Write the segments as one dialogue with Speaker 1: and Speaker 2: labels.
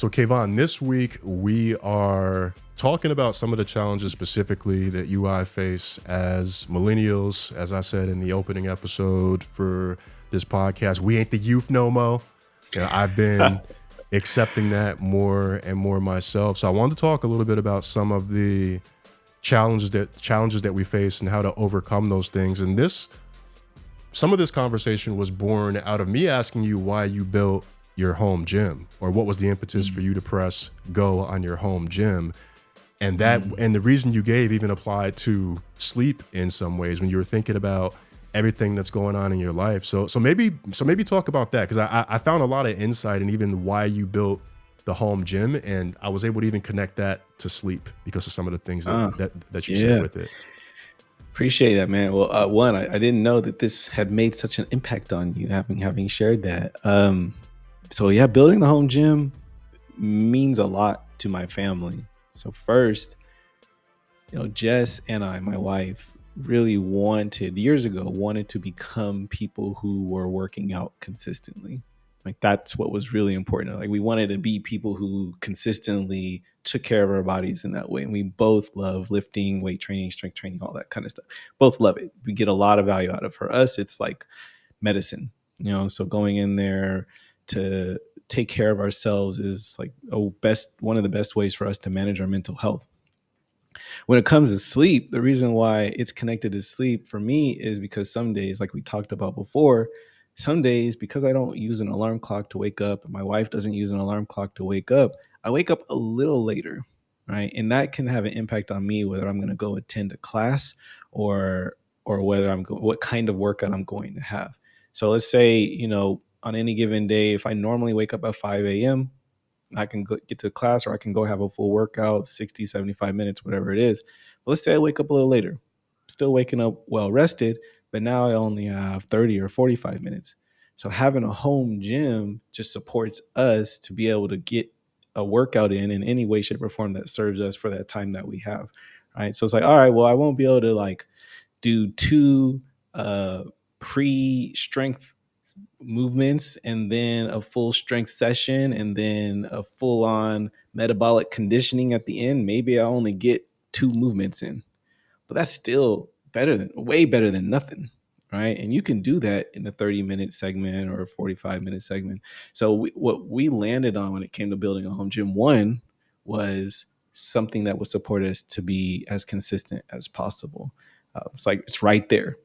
Speaker 1: So, Kvon, this week we are talking about some of the challenges specifically that you I face as millennials. As I said in the opening episode for this podcast, we ain't the youth no more. I've been accepting that more and more myself. So I wanted to talk a little bit about some of the challenges that we face and how to overcome those things. And some of this conversation was born out of me asking you why you built your home gym, or what was the impetus for you to press go on your home gym. And and the reason you gave even applied to sleep in some ways when you were thinking about everything that's going on in your life. So maybe talk about that, because I found a lot of insight in even why you built the home gym, and I was able to even connect that to sleep because of some of the things that you said with it.
Speaker 2: Appreciate that, man. Well, one, I didn't know that this had made such an impact on you, having shared that. So yeah, building the home gym means a lot to my family. So first, Jess and I, my wife, really years ago wanted to become people who were working out consistently. Like, that's what was really important. Like, we wanted to be people who consistently took care of our bodies in that way. And we both love lifting, weight training, strength training, all that kind of stuff. Both love it. We get a lot of value out of it. For us, it's like medicine, so going in there to take care of ourselves is like one of the best ways for us to manage our mental health. When it comes to sleep, the reason why it's connected to sleep for me is because some days, like we talked about before, some days, because I don't use an alarm clock to wake up, and my wife doesn't use an alarm clock to wake up, I wake up a little later, right? And that can have an impact on me, whether I'm going to go attend a class or whether what kind of workout I'm going to have. So let's say, on any given day, if I normally wake up at 5 a.m., I can get to class, or I can go have a full workout, 60, 75 minutes, whatever it is. But let's say I wake up a little later, still waking up well rested, but now I only have 30 or 45 minutes. So having a home gym just supports us to be able to get a workout in any way, shape, or form that serves us for that time that we have. Right. So it's like, all right, well, I won't be able to like do two pre-strength movements and then a full strength session and then a full on metabolic conditioning at the end. Maybe I only get 2 movements in, but that's still way better than nothing. Right. And you can do that in a 30-minute segment or a 45-minute segment. So what we landed on when it came to building a home gym, one, was something that would support us to be as consistent as possible. It's right there.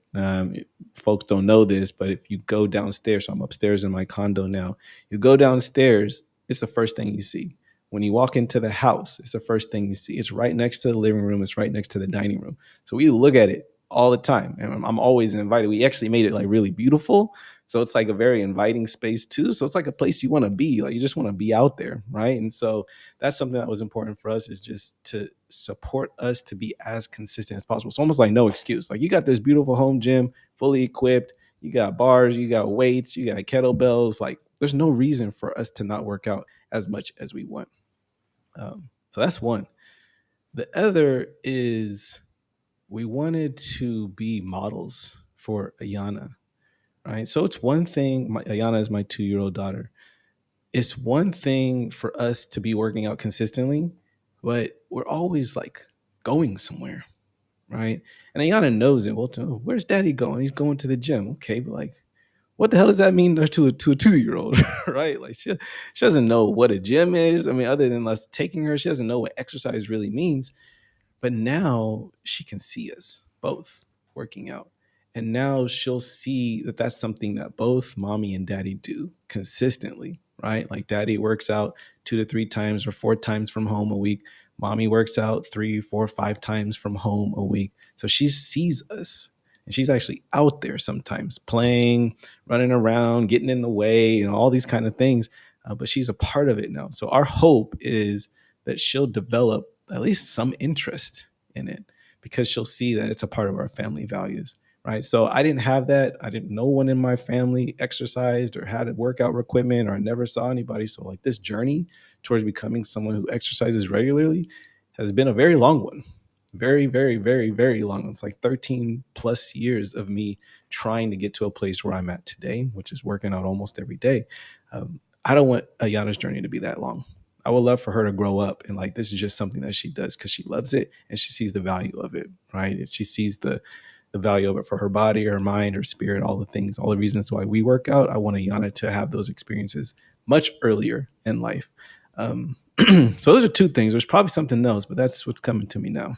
Speaker 2: Folks don't know this, but if you go downstairs, so I'm upstairs in my condo now, you go downstairs, it's the first thing you see. When you walk into the house, it's the first thing you see. It's right next to the living room. It's right next to the dining room. So we look at it all the time. And I'm always invited. We actually made it like really beautiful. So it's like a very inviting space too. So it's like a place you want to be. Like, you just want to be out there, right? And so that's something that was important for us, is just to support us to be as consistent as possible. It's almost like no excuse. Like, you got this beautiful home gym, fully equipped. You got bars, you got weights, you got kettlebells. Like, there's no reason for us to not work out as much as we want. So that's one. The other is we wanted to be models for Ayana, right? So it's one thing, Ayana is my 2-year-old daughter. It's one thing for us to be working out consistently, but we're always like going somewhere, right? And Ayana knows it. Well, where's daddy going? He's going to the gym. Okay, but like, what the hell does that mean to a 2-year-old, right? Like, she doesn't know what a gym is. I mean, other than us taking her, she doesn't know what exercise really means. But now she can see us both working out. And now she'll see that that's something that both mommy and daddy do consistently, right? Like, daddy works out 2 to 3 times or 4 times from home a week. Mommy works out 3, 4, 5 times from home a week. So she sees us. And she's actually out there sometimes playing, running around, getting in the way, and all these kind of things. But she's a part of it now. So our hope is that she'll develop at least some interest in it, because she'll see that it's a part of our family values, right? So I didn't have that. No one in my family exercised or had a workout equipment, or I never saw anybody. So like, this journey towards becoming someone who exercises regularly has been a very long one. Very, very, very, very long. It's like 13 plus years of me trying to get to a place where I'm at today, which is working out almost every day. I don't want Ayana's journey to be that long. I would love for her to grow up and like this is just something that she does because she loves it and she sees the value of it, right? And she sees the value of it for her body, her mind, her spirit, all the things, all the reasons why we work out. I want Yana to have those experiences much earlier in life. So those are two things. There's probably something else, but that's what's coming to me now.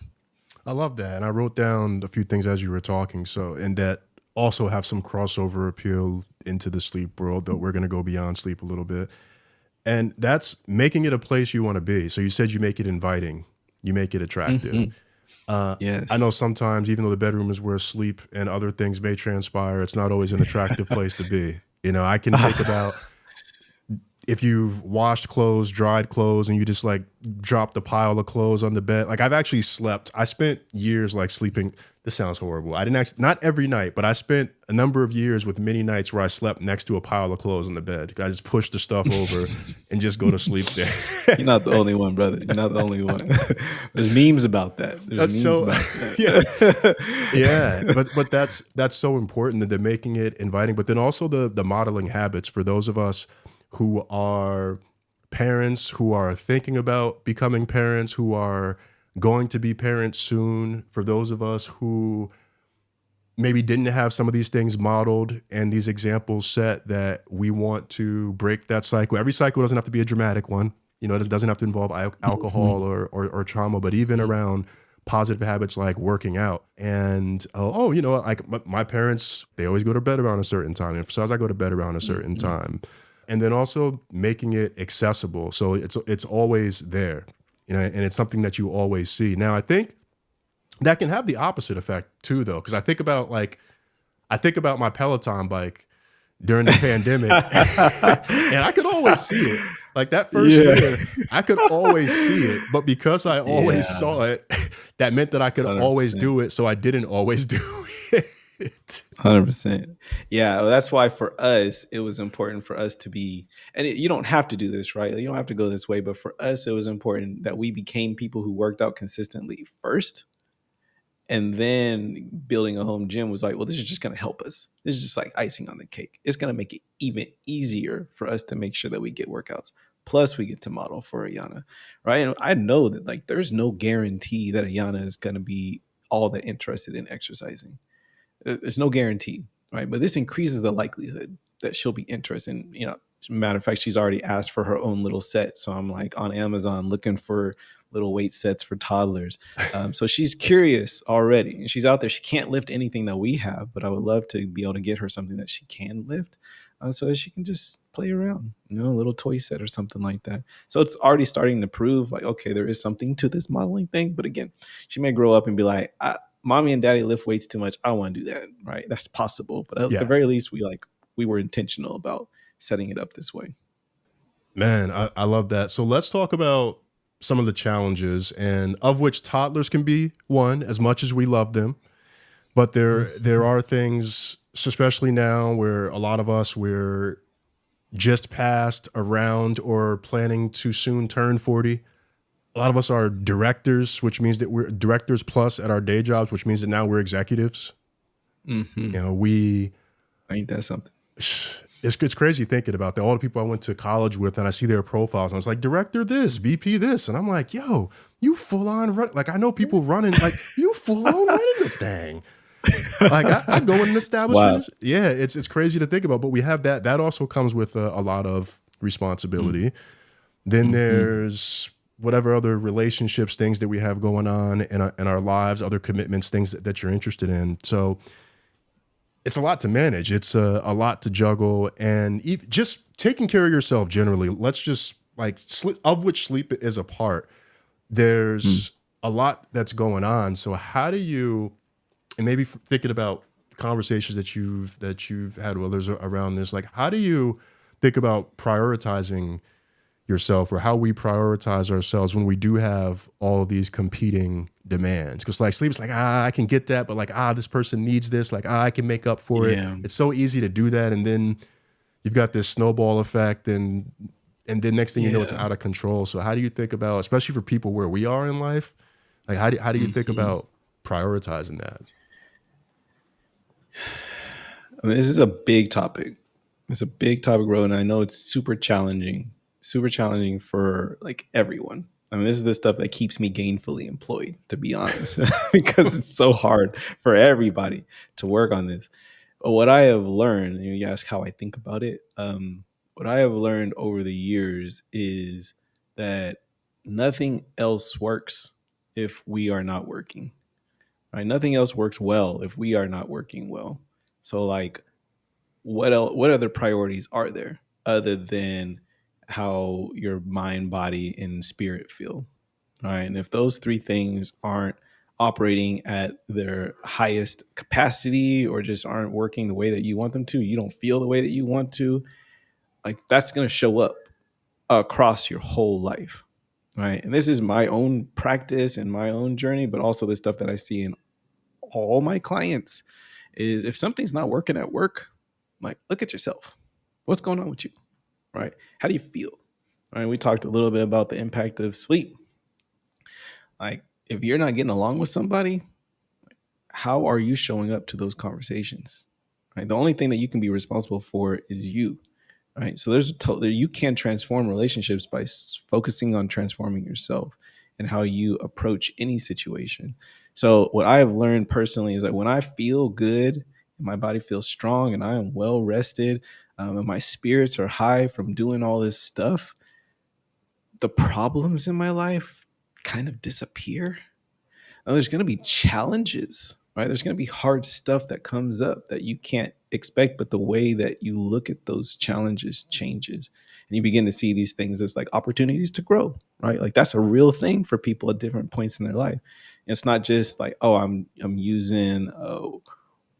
Speaker 1: I love that. And I wrote down a few things as you were talking. So, and that also have some crossover appeal into the sleep world, though we're going to go beyond sleep a little bit. And that's making it a place you want to be. So you said you make it inviting, you make it attractive.
Speaker 2: Mm-hmm.
Speaker 1: I know
Speaker 2: Yes.
Speaker 1: sometimes, even though the bedroom is where sleep and other things may transpire, it's not always an attractive place to be. You know, I can think about if you've washed clothes, dried clothes, and you just like dropped a pile of clothes on the bed. Like I've actually slept. I spent years like sleeping. This sounds horrible. I didn't actually, not every night, but I spent a number of years with many nights where I slept next to a pile of clothes on the bed. I just pushed the stuff over and just go to sleep there.
Speaker 2: You're not the only one, brother. You're not the only one. There's memes about that. There's memes
Speaker 1: So
Speaker 2: about
Speaker 1: yeah,
Speaker 2: that.
Speaker 1: yeah, but that's so important that they're making it inviting, but then also the modeling habits for those of us who are parents, who are thinking about becoming parents, who are going to be parents soon, for those of us who maybe didn't have some of these things modeled and these examples set, that we want to break that cycle. Every cycle doesn't have to be a dramatic one. You know, it doesn't have to involve alcohol or trauma, but even around positive habits like working out. And you know, like my parents, they always go to bed around a certain time. And so as I go to bed around a certain time. And then also making it accessible. So it's always there, you know, and it's something that you always see. Now, I think that can have the opposite effect too, though, because I think about my Peloton bike during the pandemic, and I could always see it. Like that first
Speaker 2: Yeah.
Speaker 1: year, I could always see it, but because I always
Speaker 2: Yeah.
Speaker 1: saw it, that meant that I could always
Speaker 2: 100%.
Speaker 1: do it. So I didn't always do it.
Speaker 2: 100%. Yeah, well, that's why for us it was important for us to be, and you don't have to do this, right? You don't have to go this way, but for us it was important that we became people who worked out consistently first, and then building a home gym was like, well, this is just going to help us. This is just like icing on the cake. It's going to make it even easier for us to make sure that we get workouts. Plus, we get to model for Ayana, right? And I know that like there's no guarantee that Ayana is going to be all that interested in exercising. There's no guarantee, right? But this increases the likelihood that she'll be interested. And, you know, matter of fact, she's already asked for her own little set. So I'm like on Amazon looking for little weight sets for toddlers. So she's curious already, and she's out there. She can't lift anything that we have, but I would love to be able to get her something that she can lift, so that she can just play around, you know, a little toy set or something like that. So it's already starting to prove like, okay, there is something to this modeling thing. But again, she may grow up and be like, mommy and daddy lift weights too much. I don't want to do that. Right. That's possible. But at the
Speaker 1: Yeah,
Speaker 2: very least, we were intentional about setting it up this way.
Speaker 1: man, I love that. So let's talk about some of the challenges, and of which toddlers can be one, as much as we love them. But there are things, especially now, where a lot of us, we're just past, around, or planning to soon turn 40. A lot of us are directors, which means that we're directors plus at our day jobs, which means that now we're executives.
Speaker 2: Mm-hmm.
Speaker 1: You know, we
Speaker 2: Ain't that something?
Speaker 1: it's crazy thinking about that. All the people I went to college with, and I see their profiles, and I was like, director this, VP this, and I'm like, yo, you full on run. Like I know people running, like you full on running the thing. Like I go in an establishment. Yeah, it's crazy to think about, but we have that. That also comes with a lot of responsibility. Then there's whatever other relationships, things that we have going on in our lives, other commitments, things that you're interested in. So it's a lot to manage. It's a lot to juggle, and just taking care of yourself generally. Let's just like of which sleep is a part. There's a lot that's going on. So how do you, and maybe thinking about conversations that you've had with others around this, like how do you think about prioritizing yourself, or how we prioritize ourselves when we do have all of these competing demands? Because like sleep is like, I can get that, but like, this person needs this, like, I can make up for it.
Speaker 2: Yeah.
Speaker 1: It's so easy to do that. And then you've got this snowball effect, and then next thing you know, it's out of control. So how do you think about, especially for people where we are in life, like how do you think about prioritizing that?
Speaker 2: I mean, this is a big topic. It's a big topic, bro, and I know it's super challenging. super challenging for like everyone. I mean, this is the stuff that keeps me gainfully employed, to be honest, because it's so hard for everybody to work on this. But what I have learned, and you ask how I think about it, what I have learned over the years is that nothing else works if we are not working. Right? Nothing else works well if we are not working well. So, like, what else, what other priorities are there other than how your mind, body, and spirit feel? All right. And if those three things aren't operating at their highest capacity or just aren't working the way that you want them to, you don't feel the way that you want to, like that's going to show up across your whole life. Right. And this is my own practice and my own journey, but also the stuff that I see in all my clients is if something's not working at work, like look at yourself. What's going on with you? Right? How do you feel? Right? We talked a little bit about the impact of sleep. Like if you're not getting along with somebody, how are you showing up to those conversations? Right? The only thing that you can be responsible for is you. Right? So you can transform relationships by focusing on transforming yourself and how you approach any situation. So what I have learned personally is that when I feel good and my body feels strong and I am well rested, and my spirits are high from doing all this stuff, the problems in my life kind of disappear. Now, there's going to be challenges, right? There's going to be hard stuff that comes up that you can't expect, but the way that you look at those challenges changes. And you begin to see these things as like opportunities to grow, right? Like that's a real thing for people at different points in their life. And it's not just like, oh, I'm using,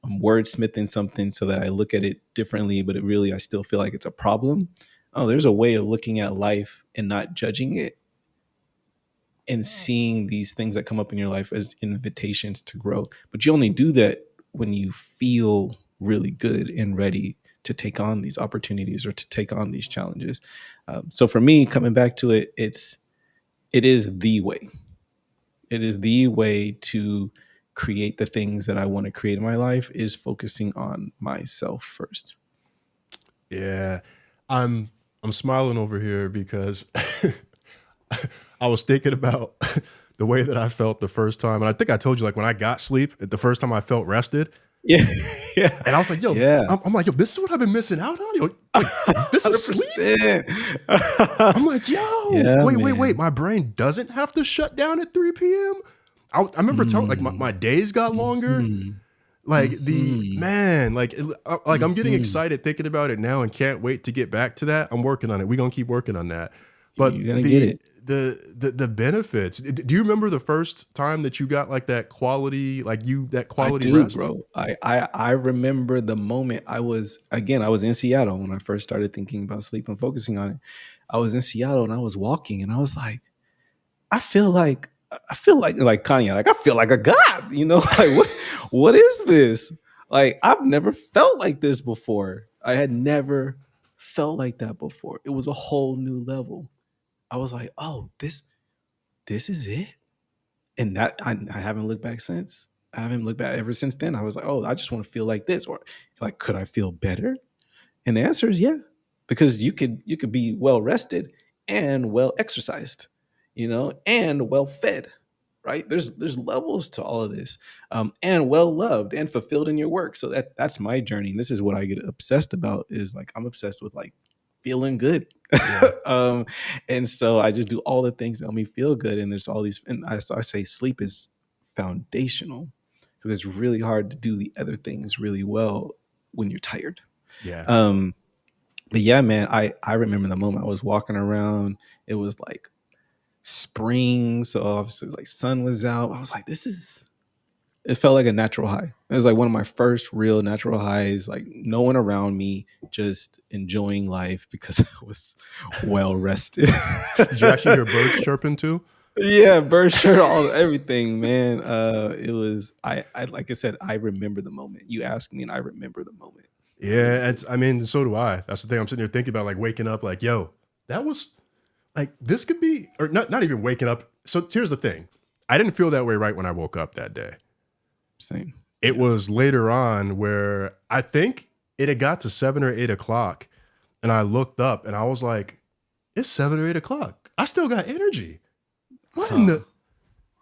Speaker 2: I'm wordsmithing something so that I look at it differently, but I still feel like it's a problem. Oh, there's a way of looking at life and not judging it and seeing these things that come up in your life as invitations to grow. But you only do that when you feel really good and ready to take on these opportunities or to take on these challenges. So for me, coming back to it, it is the way. It is the way to create the things that I want to create in my life is focusing on myself first.
Speaker 1: Yeah, I'm smiling over here because I was thinking about the way that I felt the first time, and I think I told you like when I got sleep, the first time I felt rested,
Speaker 2: Yeah. Yeah.
Speaker 1: and I was like, "Yo,"
Speaker 2: Yeah.
Speaker 1: I'm like, "Yo, this is what I've been missing out on. Yo, like, this is sleep."
Speaker 2: 100%.
Speaker 1: I'm like, "Yo,
Speaker 2: Yeah,
Speaker 1: wait,
Speaker 2: man.
Speaker 1: my brain doesn't have to shut down at 3 p.m." I remember telling like my days got longer.
Speaker 2: Mhm.
Speaker 1: Like the
Speaker 2: Mhm.
Speaker 1: man, like I'm getting
Speaker 2: Mhm.
Speaker 1: excited thinking about it now and can't wait to get back to that. I'm working on it. We're gonna keep working on that. But
Speaker 2: You're gonna get it.
Speaker 1: the benefits. Do you remember the first time that you got like that quality, that
Speaker 2: I
Speaker 1: quality
Speaker 2: do,
Speaker 1: rest?
Speaker 2: bro. I remember the moment I was in Seattle when I first started thinking about sleep and focusing on it. I was in Seattle and I was walking and I was like, I feel like Kanye, like I feel like a god, like what is this? Like I've never felt like this before. I had never felt like that before. It was a whole new level. I was like, oh, this is it. And that I haven't looked back since. I haven't looked back ever since then. I was like, oh, I just want to feel like this. Or like, could I feel better? And the answer is yeah. Because you could be well rested and well exercised, and well fed. Right? There's levels to all of this. And well loved and fulfilled in your work. So that's my journey. And this is what I get obsessed about is like I'm obsessed with like feeling good.
Speaker 1: Yeah,
Speaker 2: And so I just do all the things that make me feel good. And there's all these, and so I say sleep is foundational because it's really hard to do the other things really well when you're tired.
Speaker 1: yeah,
Speaker 2: Um, but yeah, man, I remember the moment I was walking around. It was like spring, so obviously it was like sun was out. I was like, it felt like a natural high. It was like one of my first real natural highs, like no one around me, just enjoying life because I was well rested.
Speaker 1: Did you actually hear birds chirping too?
Speaker 2: Yeah, bird shirt, all everything, man. It was I like I said, I remember the moment. You asked me and I remember the moment
Speaker 1: Yeah,
Speaker 2: vividly.
Speaker 1: it's. I mean, so do I. That's the thing. I'm sitting here thinking about like waking up, like, yo, that was like this could be, or not even waking up. So here's the thing. I didn't feel that way right when I woke up that day.
Speaker 2: Same.
Speaker 1: It
Speaker 2: Yeah.
Speaker 1: was later on where I think it had got to 7 or 8 o'clock, and I looked up and I was like, it's 7 or 8 o'clock. I still got energy. What in
Speaker 2: Huh.
Speaker 1: the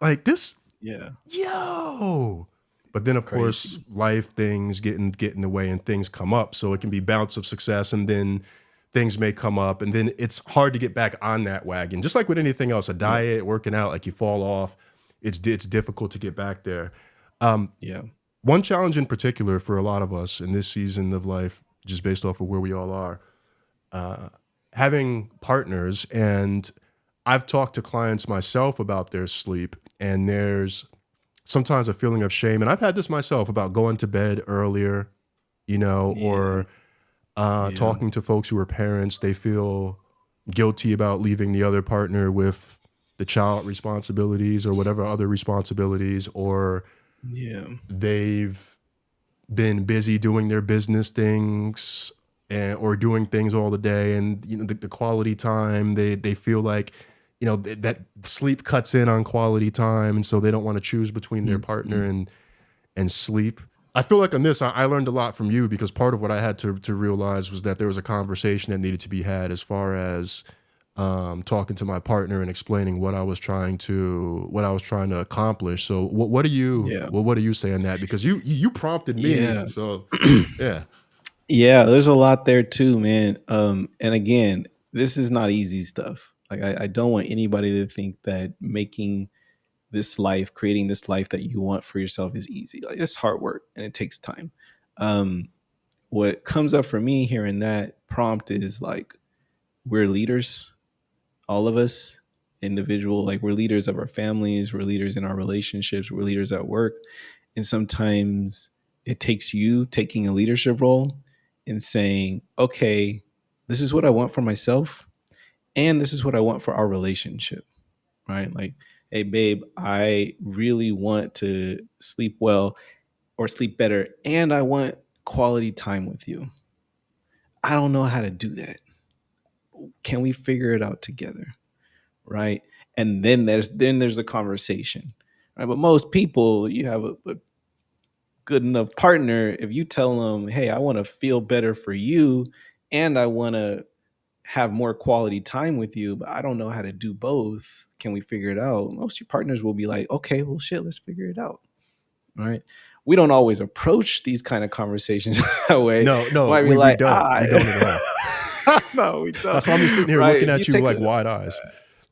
Speaker 1: like this?
Speaker 2: Yeah.
Speaker 1: Yo. But then of course
Speaker 2: Crazy.
Speaker 1: life things get in the way and things come up. So it can be bounce of success and then things may come up and then it's hard to get back on that wagon. Just like with anything else, a
Speaker 2: Yeah.
Speaker 1: diet, working out, like you fall off, it's difficult to get back there.
Speaker 2: Yeah.
Speaker 1: One challenge in particular for a lot of us in this season of life, just based off of where we all are, having partners. And I've talked to clients myself about their sleep, and there's sometimes a feeling of shame. And I've had this myself about going to bed earlier,
Speaker 2: Yeah.
Speaker 1: or
Speaker 2: Yeah.
Speaker 1: talking to folks who are parents. They feel guilty about leaving the other partner with the child responsibilities or whatever other responsibilities, or
Speaker 2: Yeah.
Speaker 1: they've been busy doing their business things or doing things all the day, and the quality time they feel like that sleep cuts in on quality time, and so they don't want to choose between their partner
Speaker 2: Mhm.
Speaker 1: and sleep. I feel like on this I learned a lot from you, because part of what I had to realize was that there was a conversation that needed to be had as far as talking to my partner and explaining what I was trying to accomplish. So what do you
Speaker 2: Yeah.
Speaker 1: what do you say on that? Because you prompted me.
Speaker 2: Yeah.
Speaker 1: So yeah.
Speaker 2: Yeah, there's a lot there too, man. And again, this is not easy stuff. Like I don't want anybody to think that making this life, creating this life that you want for yourself is easy. Like it's hard work and it takes time. Um, what comes up for me here in that prompt is like we're leaders, all of us, individual, like we're leaders of our families, we're leaders in our relationships, we're leaders at work. And sometimes it takes you taking a leadership role and saying, okay, this is what I want for myself, and this is what I want for our relationship, right? Like, hey, babe, I really want to sleep well or sleep better, and I want quality time with you. I don't know how to do that. Can we figure it out together? Right? And then there's a conversation. Right? But most people, you have a good enough partner, if you tell them, hey, I want to feel better for you and I want to have more quality time with you, but I don't know how to do both. Can we figure it out? Most of your partners will be like, okay, well, shit, let's figure it out. All right. We don't always approach these kind of conversations that way.
Speaker 1: No,
Speaker 2: Might be
Speaker 1: we
Speaker 2: like,
Speaker 1: don't. We don't at all.
Speaker 2: no, we don't.
Speaker 1: That's why I'm just sitting here
Speaker 2: Right.
Speaker 1: looking
Speaker 2: If you
Speaker 1: at you
Speaker 2: take
Speaker 1: like
Speaker 2: a,
Speaker 1: wide eyes.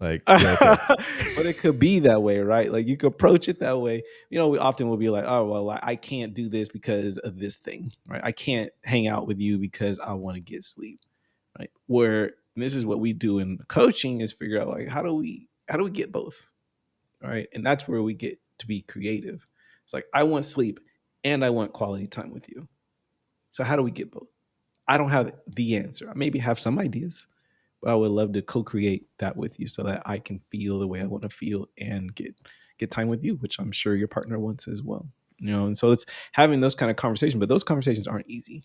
Speaker 1: Like, yeah, okay.
Speaker 2: but it could be that way, right? Like you could approach it that way. We often will be like, oh, well, I can't do this because of this thing, right? I can't hang out with you because I want to get sleep, right? Where and this is what we do in coaching is figure out like how do we get both, right? And that's where we get to be creative. It's like I want sleep and I want quality time with you. So how do we get both? I don't have the answer. I maybe have some ideas, but I would love to co-create that with you so that I can feel the way I want to feel and get time with you, which I'm sure your partner wants as well. And so it's having those kind of conversations, but those conversations aren't easy.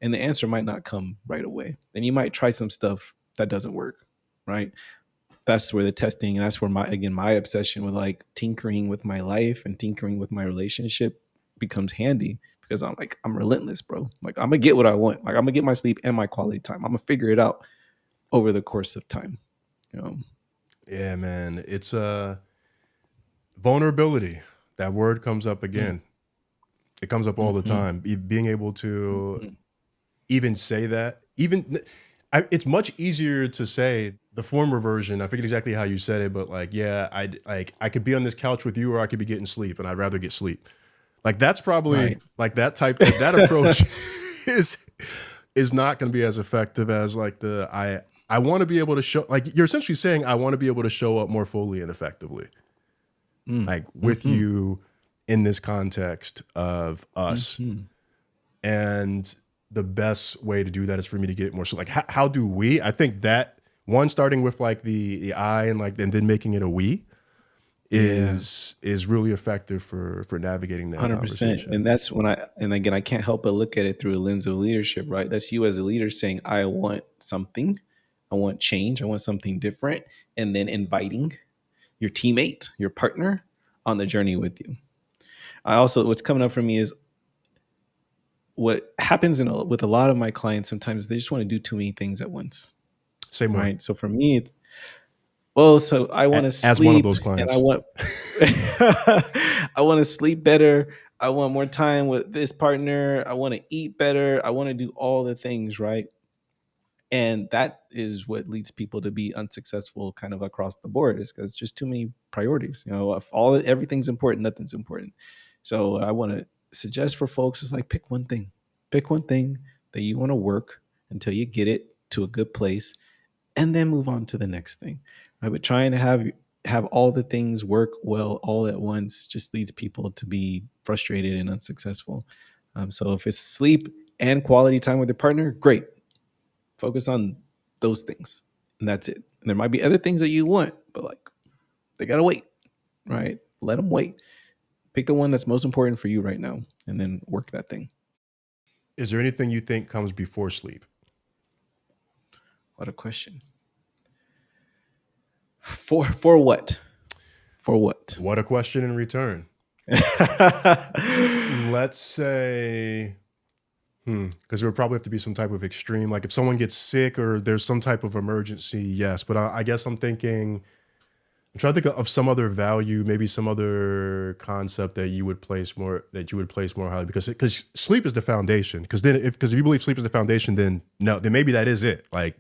Speaker 2: And the answer might not come right away. And you might try some stuff that doesn't work, right? That's where the testing, that's where my obsession with like tinkering with my life and tinkering with my relationship becomes handy because I'm relentless, bro. Like I'm gonna get what I want. Like I'm gonna get my sleep and my quality time. I'm gonna figure it out over the course of time. You know.
Speaker 1: Yeah, man. It's vulnerability. That word comes up again. It comes up all the
Speaker 2: Mm-hmm.
Speaker 1: time. Being able to
Speaker 2: Mm-hmm.
Speaker 1: even say that, it's much easier to say the former version. I forget exactly how you said it, but like, yeah, I could be on this couch with you, or I could be getting sleep, and I'd rather get sleep. Like that's probably
Speaker 2: Right.
Speaker 1: like that approach is is not going to be as effective as like I want to be able to show, like you're essentially saying I want to be able to show up more fully and effectively, like with
Speaker 2: Mm-hmm.
Speaker 1: you in this context of us.
Speaker 2: Mm-hmm.
Speaker 1: And the best way to do that is for me to get more. So like, how do we? I think that one, starting with like the I and like and then making it a we
Speaker 2: Yeah.
Speaker 1: is really effective for navigating that
Speaker 2: 100%.
Speaker 1: conversation.
Speaker 2: And that's when and again, I can't help but look at it through a lens of leadership, right? That's you as a leader saying, I want something, I want change, I want something different, and then inviting your teammate, your partner on the journey with you. What's coming up for me is what happens with a lot of my clients sometimes they just want to do too many things at once.
Speaker 1: Say more.
Speaker 2: right? So for me, it's, well, so I want to
Speaker 1: As one of
Speaker 2: sleep
Speaker 1: those
Speaker 2: and I
Speaker 1: clients.
Speaker 2: want I want to sleep better. I want more time with this partner. I want to eat better. I want to do all the things, right? And that is what leads people to be unsuccessful kind of across the board, is because just too many priorities. You know, if everything's important, nothing's important. So I want to suggest for folks is like pick one thing that you want to work until you get it to a good place, and then move on to the next thing, right? But trying to have all the things work well all at once just leads people to be frustrated and unsuccessful. So if it's sleep and quality time with your partner, great. Focus on those things, and that's it. And there might be other things that you want, but like they gotta wait, right? Let them wait. Pick the one that's most important for you right now, and then work that thing.
Speaker 1: Is there anything you think comes before sleep?
Speaker 2: What a question. For what? For what?
Speaker 1: What a question in return. Let's say, because there would probably have to be some type of extreme, like if someone gets sick or there's some type of emergency, yes. But I guess I'm trying to think of some other value, maybe some other concept that you would place more highly, because sleep is the foundation. Because if you believe sleep is the foundation, then no, then maybe that is it. Like,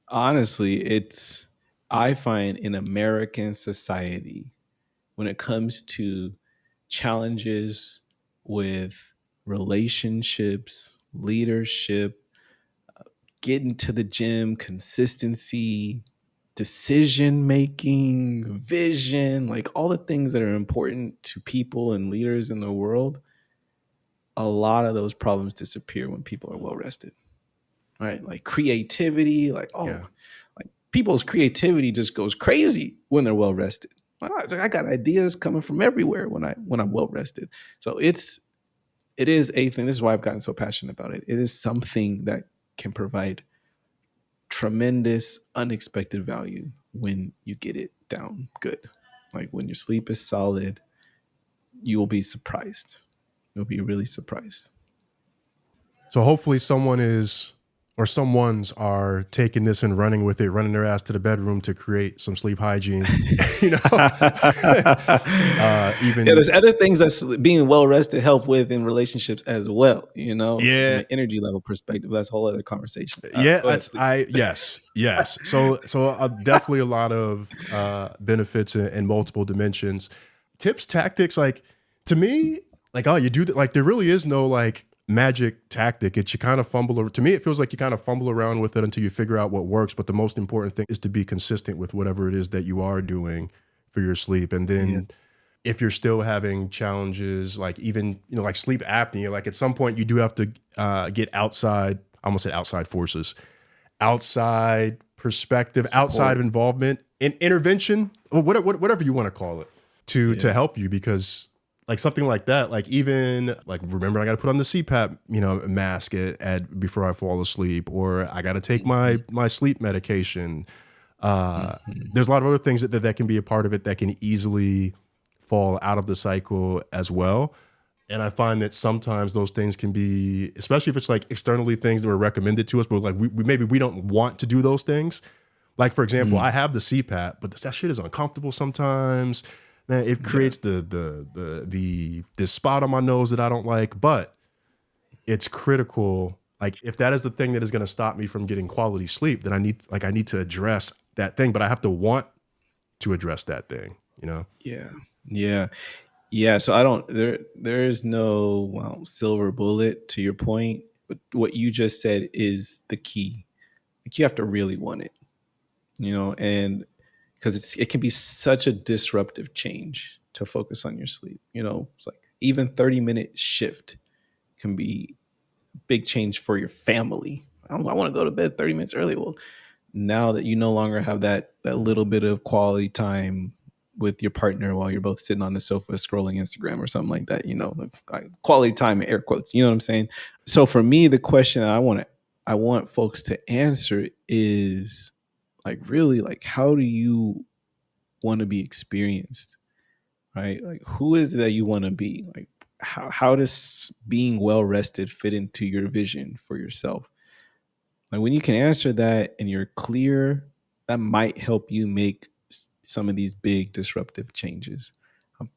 Speaker 2: Honestly, it's, I find in American society, when it comes to challenges with relationships, leadership, getting to the gym, consistency, decision making, vision, like all the things that are important to people and leaders in the world, a lot of those problems disappear when people are well rested, right? Like creativity, like,
Speaker 1: yeah.
Speaker 2: like people's creativity just goes crazy when they're well rested. I got ideas coming from everywhere when I'm well rested. So it is a thing. This is why I've gotten so passionate about it. It is something that can provide tremendous unexpected value when you get it down good. Like when your sleep is solid, you will be surprised. You'll be really surprised.
Speaker 1: So hopefully someone's are taking this and running with it, running their ass to the bedroom to create some sleep hygiene. you know,
Speaker 2: Yeah,
Speaker 1: even
Speaker 2: there's other things that being well rested help with in relationships as well. You know, from
Speaker 1: yeah,
Speaker 2: an energy level perspective, that's a whole other conversation.
Speaker 1: yeah.
Speaker 2: Go ahead, please.
Speaker 1: Yes. So definitely a lot of benefits in multiple dimensions. Tips, tactics, like to me, like oh, you do that. Like there really is no like magic tactic. It's you kind of fumble. To me, it feels like you kind of fumble around with it until you figure out what works. But the most important thing is to be consistent with whatever it is that you are doing for your sleep, and
Speaker 2: Yeah.
Speaker 1: then if you're still having challenges, like even like sleep apnea, like at some point you do have to get outside. I almost said outside forces, outside perspective, outside
Speaker 2: Support.
Speaker 1: involvement, in intervention, or whatever you want to call it, to
Speaker 2: Yeah.
Speaker 1: help you, because like something like that, like even like remember I got to put on the CPAP mask before I fall asleep, or I got to take
Speaker 2: Mhm.
Speaker 1: my sleep medication.
Speaker 2: Mhm.
Speaker 1: There's a lot of other things that can be a part of it that can easily fall out of the cycle as well. And I find that sometimes those things can be, especially if it's like externally things that were recommended to us, but like maybe we don't want to do those things. Like for example,
Speaker 2: Mm.
Speaker 1: I have the CPAP, but that shit is uncomfortable sometimes. Man, it
Speaker 2: Yeah.
Speaker 1: creates the this spot on my nose that I don't like. But it's critical. Like if that is the thing that is going to stop me from getting quality sleep, then I need to address that thing. But I have to want to address that thing. You know?
Speaker 2: Yeah. Yeah. Yeah. So I don't, there is no, well, silver bullet to your point, but what you just said is the key. Like you have to really want it, and because it can be such a disruptive change to focus on your sleep. It's like even 30-minute shift can be a big change for your family. I want to go to bed 30 minutes early. Well, now that you no longer have that little bit of quality time with your partner while you're both sitting on the sofa scrolling Instagram or something like that, like quality time in air quotes, you know what I'm saying? So for me, the question I want folks to answer is like really like how do you want to be experienced, right? Like who is it that you want to be? Like how does being well rested fit into your vision for yourself? Like when you can answer that and you're clear, that might help you make some of these big disruptive changes.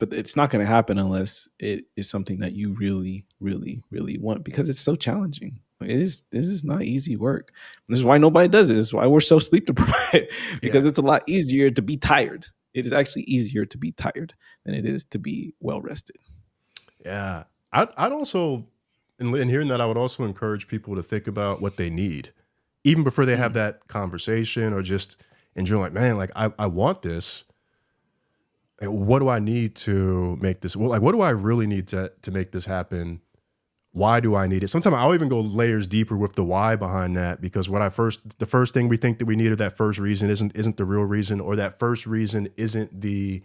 Speaker 2: But it's not going to happen unless it is something that you really, really, really want, because it's so challenging. It is. This is not easy work. This is why nobody does it. This is why we're so sleep deprived, because
Speaker 1: Yeah.
Speaker 2: it's a lot easier to be tired. It is actually easier to be tired than it is to be well rested.
Speaker 1: Yeah. I'd also, in hearing that, I would also encourage people to think about what they need, even before they have
Speaker 2: Mm.
Speaker 1: that conversation or just enjoying, like, man, like I want this. Like, what do I need to make this? Well, like, what do I really need to make this happen? Why do I need it? Sometimes I'll even go layers deeper with the why behind that, because the first thing we think that we need, or that first reason isn't the real reason, or that first reason isn't the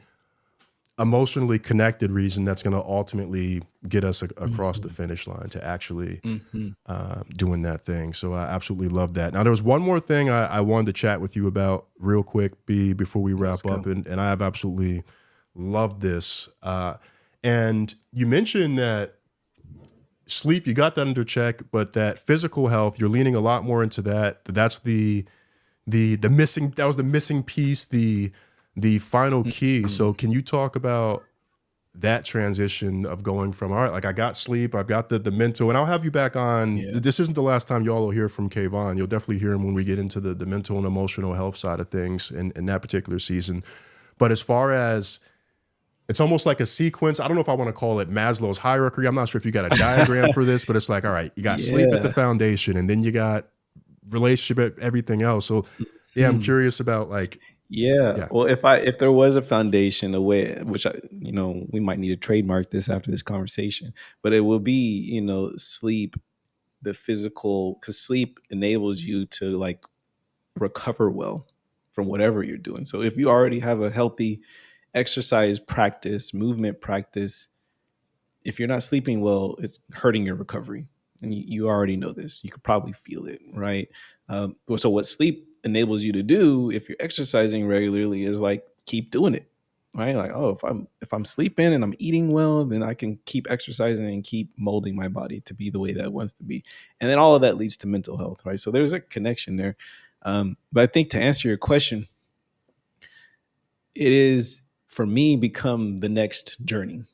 Speaker 1: emotionally connected reason that's going to ultimately get us across the
Speaker 2: Mhm.
Speaker 1: finish line to actually
Speaker 2: Mhm.
Speaker 1: doing that thing. So I absolutely love that. Now, there was one more thing I wanted to chat with you about real quick before we
Speaker 2: Let's
Speaker 1: wrap up,
Speaker 2: go.
Speaker 1: and I have absolutely loved this. And you mentioned that sleep, you got that under check, but that physical health, you're leaning a lot more into that. That's the missing, that was the missing piece, the final key. So
Speaker 2: Mhm.
Speaker 1: can you talk about that transition of going from, all right, like I got sleep, I've got the mental, and I'll have you back on.
Speaker 2: Yeah.
Speaker 1: This isn't the last time y'all will hear from Kvon. You'll definitely hear him when we get into the mental and emotional health side of things in that particular season. But as far as, it's almost like a sequence. I don't know if I want to call it Maslow's hierarchy. I'm not sure if you got a diagram for this, but it's like, all right, you got sleep at the
Speaker 2: Yeah.
Speaker 1: foundation, and then you got relationship, everything else. So yeah, I'm
Speaker 2: Mhm.
Speaker 1: curious about, like,
Speaker 2: Yeah.
Speaker 1: yeah,
Speaker 2: Well, if there was a foundation, a way, which we might need to trademark this after this conversation, but it will be, sleep, the physical, because sleep enables you to like recover well from whatever you're doing. So if you already have a healthy exercise practice, movement practice, if you're not sleeping well, it's hurting your recovery. And you already know this. You could probably feel it, right? So, what sleep enables you to do if you're exercising regularly is like keep doing it, right? Like, oh, if I'm sleeping and I'm eating well, then I can keep exercising and keep molding my body to be the way that it wants to be. And then all of that leads to mental health, right? So there's a connection there. But I think to answer your question, it is for me become the next journey.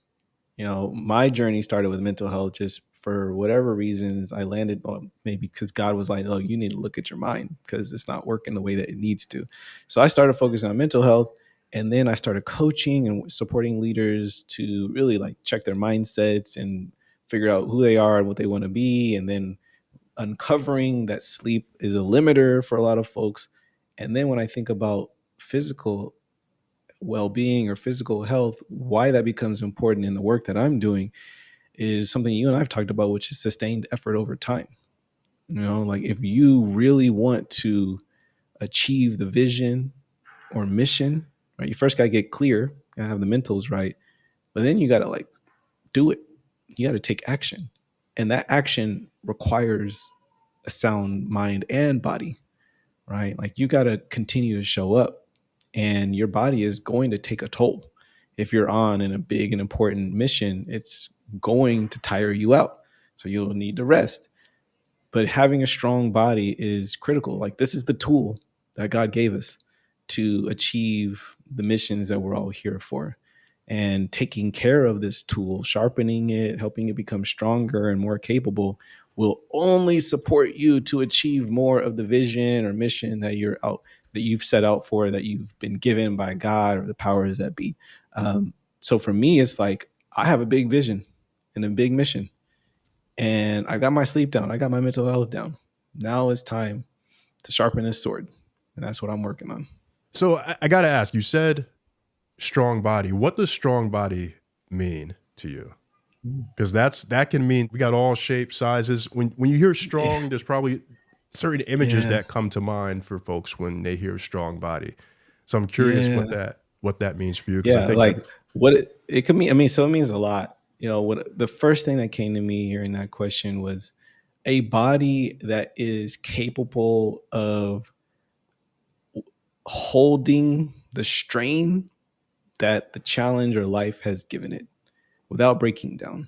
Speaker 2: My journey started with mental health. Just for whatever reasons, I landed on, maybe because God was like, oh, you need to look at your mind because it's not working the way that it needs to. So I started focusing on mental health. And then I started coaching and supporting leaders to really like check their mindsets and figure out who they are and what they want to be. And then uncovering that sleep is a limiter for a lot of folks. And then when I think about physical well-being or physical health, why that becomes important in the work that I'm doing is something you and I've talked about, which is sustained effort over time. Like if you really want to achieve the vision or mission, right? You first got to get clear, gotta have the mentals right, but then you got to like do it. You got to take action, and that action requires a sound mind and body, right? Like you got to continue to show up, and your body is going to take a toll. If you're on in a big and important mission, it's going to tire you out. So you'll need to rest. But having a strong body is critical. Like this is the tool that God gave us to achieve the missions that we're all here for. And taking care of this tool, sharpening it, helping it become stronger and more capable will only support you to achieve more of the vision or mission that you've set out for, that you've been given by God or the powers that be. So for me, it's like I have a big vision and a big mission, and I got my sleep down. I got my mental health down. Now it's time to sharpen this sword. And that's what I'm working on.
Speaker 1: so I got to ask, you said strong body. What does strong body mean to you? Because that can mean, we got all shapes, sizes. When you hear
Speaker 2: Yeah.
Speaker 1: strong, there's probably certain images
Speaker 2: Yeah.
Speaker 1: that come to mind for folks when they hear strong body. So I'm curious
Speaker 2: Yeah.
Speaker 1: what that means for you, because I
Speaker 2: Yeah.
Speaker 1: think
Speaker 2: Like what it could mean. I mean, so it means a lot. What the first thing that came to me hearing that question was a body that is capable of holding the strain that the challenge or life has given it without breaking down.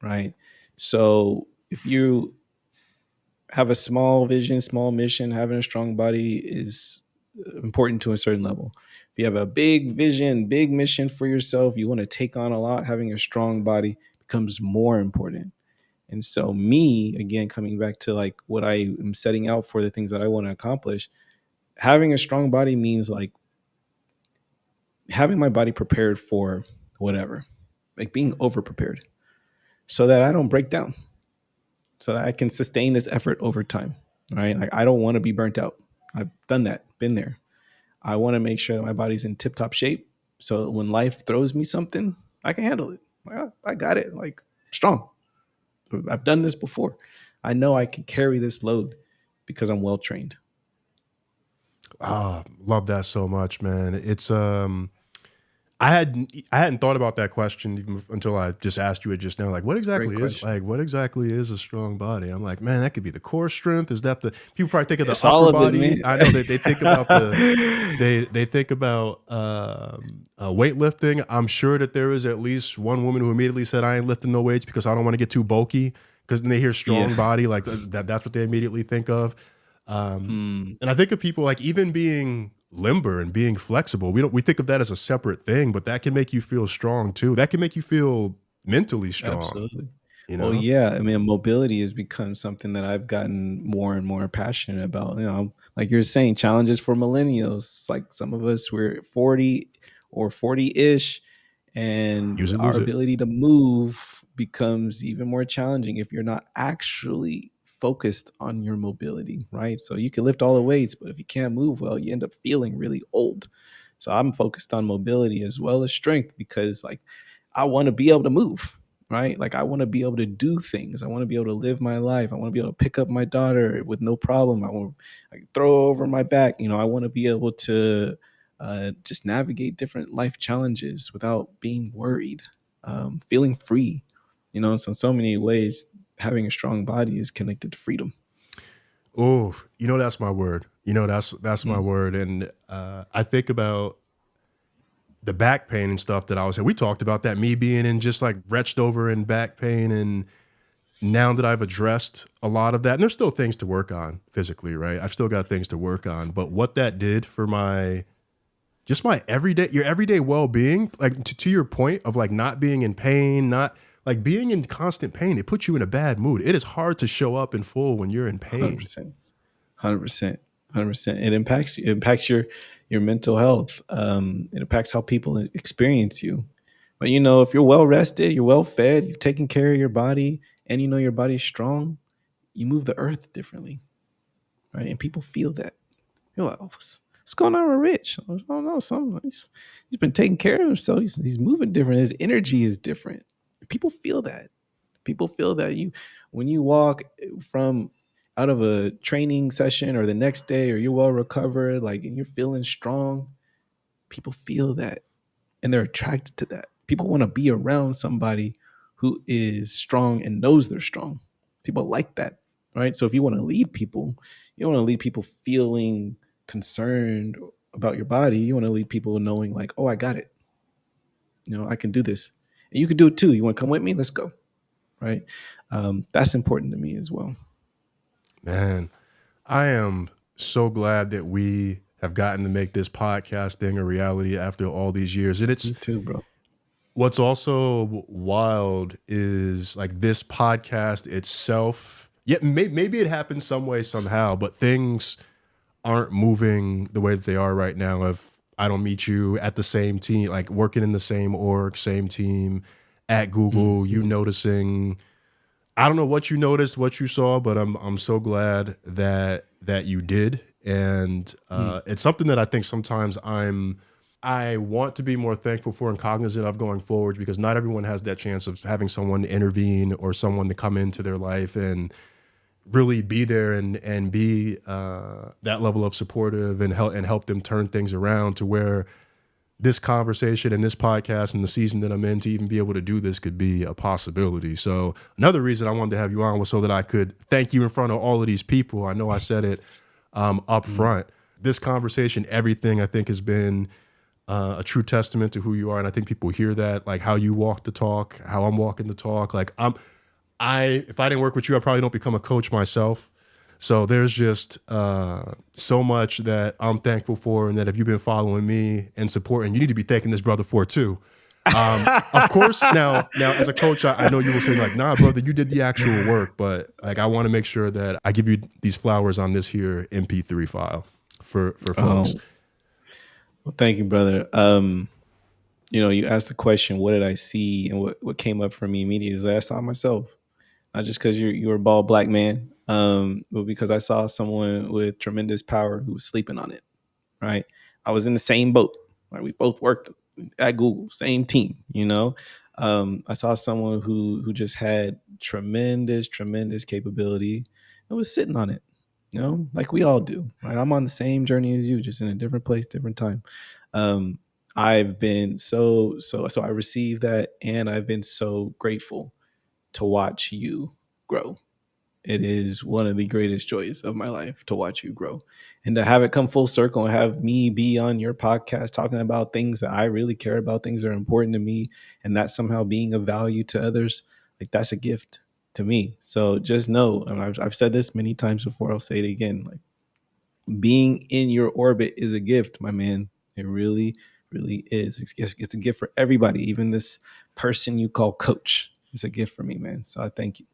Speaker 2: Right. So if you have a small vision, small mission. Having a strong body is important to a certain level. If you have a big vision, big mission for yourself, you want to take on a lot, having a strong body becomes more important. And so, me, again, coming back to like what I am setting out for, the things that I want to accomplish, having a strong body means like having my body prepared for whatever, like being over prepared so that I don't break down, so that I can sustain this effort over time. Right. Like I don't want to be burnt out. I've done that, been there. I want to make sure that my body's in tip top shape. So when life throws me something, I can handle it. Like, I got it. Like strong. I've done this before. I know I can carry this load because I'm well trained.
Speaker 1: Ah, love that so much, man. It's I hadn't thought about that question even until I just asked you it just now. Like,
Speaker 2: Great question.
Speaker 1: what exactly is a strong body? I'm like, man, that could be the core strength. Is that the people probably think of the
Speaker 2: It's
Speaker 1: upper
Speaker 2: all of it,
Speaker 1: body?
Speaker 2: man.
Speaker 1: I know that they think about they think about weightlifting. I'm sure that there is at least one woman who immediately said, "I ain't lifting no weights because I don't want to get too bulky." Because when they hear
Speaker 2: Yeah.
Speaker 1: strong body, like that's what they immediately think of. And I think of people like even being limber and being flexible. We think of that as a separate thing, but that can make you feel strong too. That can make you feel mentally strong,
Speaker 2: Absolutely.
Speaker 1: you
Speaker 2: Well,
Speaker 1: know?
Speaker 2: yeah. I mean, mobility has become something that I've gotten more and more passionate about. You know, like you're saying, challenges for millennials. It's like some of us, we're 40 or 40-ish, and
Speaker 1: Use it,
Speaker 2: our
Speaker 1: lose it.
Speaker 2: ability to move becomes even more challenging if you're not actually focused on your mobility, right? So you can lift all the weights, but if you can't move well, you end up feeling really old. So I'm focused on mobility as well as strength because like I want to be able to move, right? Like I want to be able to do things. I want to be able to live my life. I want to be able to pick up my daughter with no problem. I want to throw her over my back. You know, I want to be able to just navigate different life challenges without being worried, feeling free. You know, so in so many ways, having a strong body is connected to freedom.
Speaker 1: Oh, that's my word. That's my
Speaker 2: Mm.
Speaker 1: word. And I think about the back pain and stuff that I was saying. We talked about that, me being in just like retched over in back pain. And now that I've addressed a lot of that, and there's still things to work on physically, right? I've still got things to work on. But what that did for my just my your everyday well-being, like to your point of like not being in pain, not like being in constant pain, it puts you in a bad mood. It is hard to show up in full when you're in pain.
Speaker 2: 100%. 100%. 100%. It impacts you. It impacts your mental health. It impacts how people experience you. But you know, if you're well rested, you're well fed, you've taken care of your body, and you know your body's strong, you move the earth differently, right? And people feel that. You're like, oh, what's going on with Rich? I don't know. He's been taking care of himself. He's moving different. His energy is different. People feel that. People feel that you when you walk from out of a training session or the next day or you're well recovered, like and you're feeling strong, people feel that and they're attracted to that. People want to be around somebody who is strong and knows they're strong. People like that, right? So if you want to lead people, you want to lead people feeling concerned about your body. You want to lead people knowing like, oh, I got it. You know, I can do this. And you can do it too. You want to come with me? Let's go. Right. That's important to me as well.
Speaker 1: Man, I am so glad that we have gotten to make this podcast thing a reality after all these years. And it's
Speaker 2: Me too, bro.
Speaker 1: what's also wild is like this podcast itself. Yeah, maybe it happened some way, somehow, but things aren't moving the way that they are right now. If I don't meet you at the same team, like working in the same org, same team at Google, you
Speaker 2: Mhm.
Speaker 1: noticing, I don't know what you noticed, what you saw, but I'm so glad that you did. And
Speaker 2: Mm.
Speaker 1: it's something that I think sometimes I want to be more thankful for and cognizant of going forward, because not everyone has that chance of having someone intervene or someone to come into their life and really be there and be that level of supportive and help them turn things around to where this conversation and this podcast and the season that I'm in to even be able to do this could be a possibility. So another reason I wanted to have you on was so that I could thank you in front of all of these people. I know I said it up
Speaker 2: Mm.
Speaker 1: front. This conversation, everything I think has been a true testament to who you are. And I think people hear that, like how you walk the talk, how I'm walking the talk. Like if I didn't work with you, I probably don't become a coach myself. So there's just so much that I'm thankful for, and that if you've been following me and supporting, you need to be thanking this brother for too. Of course, now as a coach, I know you will say like, nah, brother, you did the actual work, but like I want to make sure that I give you these flowers on this here MP3 file for folks.
Speaker 2: Well, thank you, brother. You asked the question, what did I see, and what came up for me immediately was I saw myself. Not just because you're a bald black man, but because I saw someone with tremendous power who was sleeping on it. Right, I was in the same boat. Right, we both worked at Google, same team. I saw someone who just had tremendous capability and was sitting on it. Like we all do. Right, I'm on the same journey as you, just in a different place, different time. I've been so I received that, and I've been so grateful to watch you grow. It is one of the greatest joys of my life to watch you grow, and to have it come full circle and have me be on your podcast talking about things that I really care about, things that are important to me, and that somehow being of value to others. Like, that's a gift to me. So just know, and I've said this many times before, I'll say it again, like, being in your orbit is a gift, my man. It really, really is. It's a gift for everybody, even this person you call coach. It's a gift for me, man. So I thank you.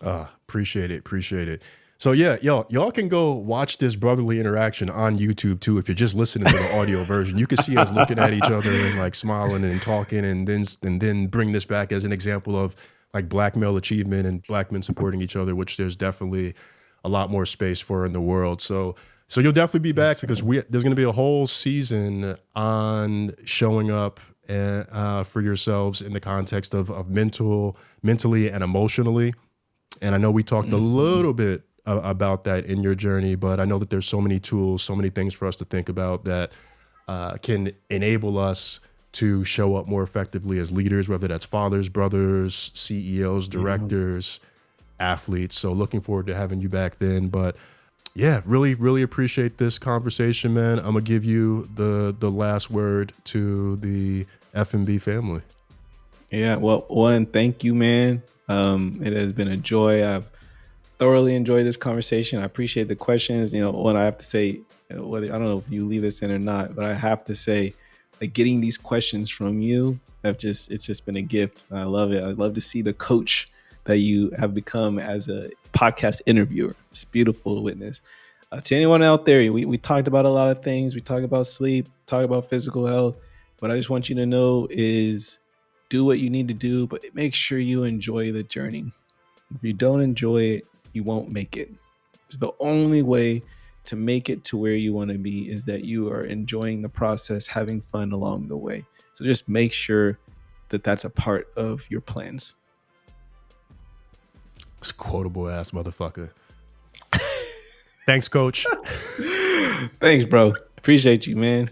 Speaker 1: Appreciate it. So yeah, y'all can go watch this brotherly interaction on YouTube too. If you're just listening to the audio version, you can see us looking at each other and like smiling and talking, and then bring this back as an example of like black male achievement and black men supporting each other, which there's definitely a lot more space for in the world. So you'll definitely be back, because there's going to be a whole season on showing up for yourselves in the context of mentally and emotionally. And I know we talked a little bit about that in your journey, but I know that there's so many tools, so many things for us to think about that can enable us to show up more effectively as leaders, whether that's fathers, brothers, CEOs, directors, athletes. So looking forward to having you back then. But yeah, really, really appreciate this conversation, man. I'm gonna give you the last word to the FMB family.
Speaker 2: Yeah, well, one, thank you, man. It has been a joy. I've thoroughly enjoyed this conversation. I appreciate the questions. What I have to say, whether I don't know if you leave this in or not, but I have to say, like, getting these questions from you, it's just been a gift. I love it. I love to see the coach that you have become as a podcast interviewer. It's beautiful to witness. To anyone out there, we talked about a lot of things. We talk about sleep, talk about physical health. What I just want you to know is, do what you need to do, but make sure you enjoy the journey. If you don't enjoy it, you won't make it. It's the only way to make it to where you want to be, is that you are enjoying the process, having fun along the way. So just make sure that that's a part of your plans.
Speaker 1: It's quotable ass motherfucker. Thanks, coach.
Speaker 2: Thanks, bro. Appreciate you, man.